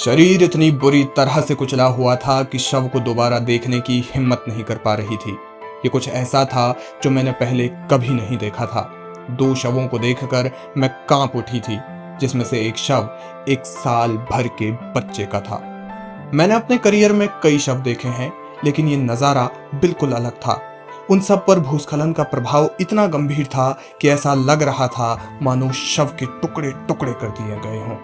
शरीर इतनी बुरी तरह से कुचला हुआ था कि शव को दोबारा देखने की हिम्मत नहीं कर पा रही थी। ये कुछ ऐसा था जो मैंने पहले कभी नहीं देखा था। 2 शवों को देखकर मैं कांप उठी थी, जिसमें से एक शव 1 साल भर के बच्चे का था। मैंने अपने करियर में कई शव देखे हैं, लेकिन ये नज़ारा बिल्कुल अलग था। उन सब पर भूस्खलन का प्रभाव इतना गंभीर था कि ऐसा लग रहा था मानो शव के टुकड़े टुकड़े कर दिए गए हों।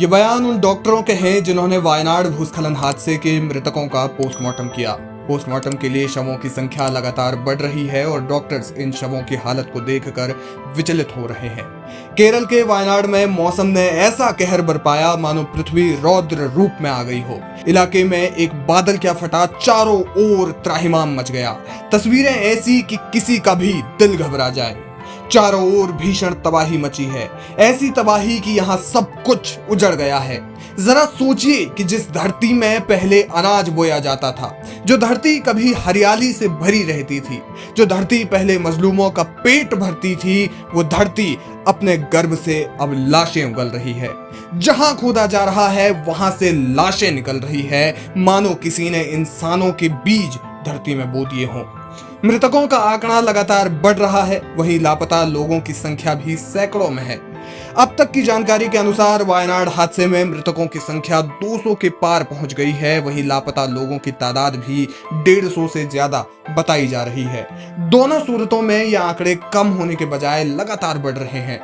ये बयान उन डॉक्टरों के हैं जिन्होंने वायनाड भूस्खलन हादसे के मृतकों का पोस्टमार्टम किया। पोस्टमार्टम के लिए शवों की संख्या लगातार बढ़ रही है और डॉक्टर्स इन शवों की हालत को देखकर विचलित हो रहे हैं। केरल के वायनाड में मौसम ने ऐसा कहर बरपाया मानो पृथ्वी रौद्र रूप में आ गई हो। इलाके में एक बादल क्या फटा, चारों ओर त्राहिमाम मच गया। तस्वीरें ऐसी कि किसी का भी दिल घबरा जाए। चारों ओर भीषण तबाही मची है, ऐसी तबाही कि यहाँ सब कुछ उजड़ गया है। जरा सोचिए कि जिस धरती में पहले अनाज बोया जाता था, जो धरती कभी हरियाली से भरी रहती थी, जो धरती पहले मजलूमों का पेट भरती थी, वो धरती अपने गर्भ से अब लाशें उगल रही है। जहां खोदा जा रहा है वहां से लाशें निकल रही है, मानो किसी ने इंसानों के बीज धरती में बो दिए हों। मृतकों का आंकड़ा लगातार बढ़ रहा है, वहीं लापता लोगों की संख्या भी सैकड़ों में है। अब तक की जानकारी के अनुसार वायनाड हादसे में मृतकों की संख्या 200 के पार पहुंच गई है, वहीं लापता लोगों की तादाद भी 150 से ज्यादा बताई जा रही है। दोनों सूरतों में ये आंकड़े कम होने के बजाय लगातार बढ़ रहे हैं।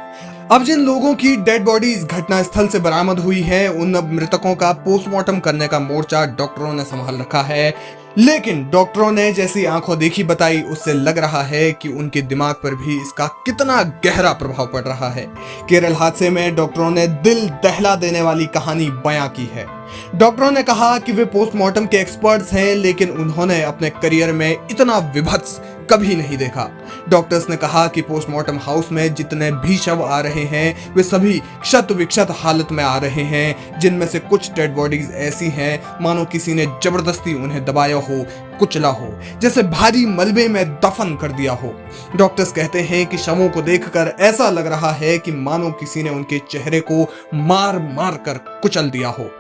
अब जिन लोगों की डेड बॉडीज घटनास्थल से बरामद हुई है, उन मृतकों का पोस्टमार्टम करने का मोर्चा डॉक्टरों ने संभाल रखा है, लेकिन डॉक्टरों ने जैसी आंखों देखी बताई, उससे लग रहा है कि उनके दिमाग पर भी इसका कितना गहरा प्रभाव पड़ रहा है। केरल हादसे में डॉक्टरों ने दिल दहला देने वाली कहानी बयां की है। डॉक्टरों ने कहा कि वे पोस्टमार्टम के एक्सपर्ट्स हैं, लेकिन उन्होंने अपने करियर में इतना विभत्स कभी नहीं देखा। डॉक्टर्स ने कहा कि पोस्टमार्टम हाउस में जितने भी शव आ रहे हैं, वे सभी क्षत विक्षत हालत में आ रहे हैं, जिनमें से कुछ डेड बॉडीज ऐसी हैं मानो किसी ने जबरदस्ती उन्हें दबाया हो, कुचला हो, जैसे भारी मलबे में दफन कर दिया हो। डॉक्टर्स कहते हैं कि शवों को देखकर ऐसा लग रहा है कि मानो किसी ने उनके चेहरे को मार मार कर कुचल दिया हो।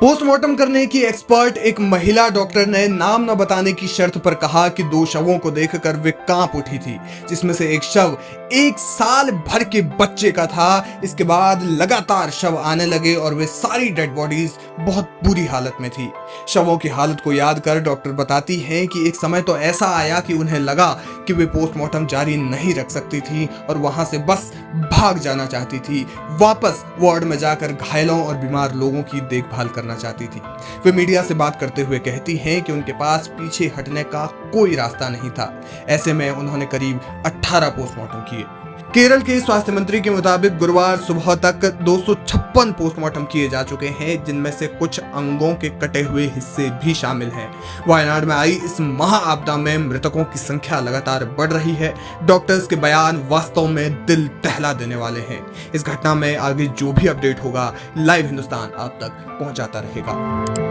पोस्टमार्टम करने की एक्सपर्ट एक महिला डॉक्टर ने नाम न बताने की शर्त पर कहा कि 2 शवों को देखकर वे कांप उठी थी, जिसमें से एक शव 1 साल भर के बच्चे का था। इसके बाद लगातार शव आने लगे और वे सारी डेड बॉडीज बहुत बुरी हालत में थी। शवों की हालत को याद कर डॉक्टर बताती हैं कि एक समय तो ऐसा आया कि उन्हें लगा कि वे पोस्टमार्टम जारी नहीं रख सकती थी और वहां से बस भाग जाना चाहती थी, वापस वार्ड में जाकर घायलों और बीमार लोगों की देखभाल करना चाहती थी। वे मीडिया से बात करते हुए कहती हैं कि उनके पास पीछे हटने का कोई रास्ता नहीं था। ऐसे में उन्होंने करीब 18 पोस्टमार्टम किए। केरल के स्वास्थ्य मंत्री के मुताबिक गुरुवार सुबह तक 256 पोस्टमार्टम किए जा चुके हैं, जिनमें से कुछ अंगों के कटे हुए हिस्से भी शामिल हैं। वायनाड में आई इस महाआपदा में मृतकों की संख्या लगातार बढ़ रही है। डॉक्टर्स के बयान वास्तव में दिल दहला देने वाले हैं। इस घटना में आगे जो भी अपडेट होगा, लाइव हिंदुस्तान आप तक पहुंचाता रहेगा।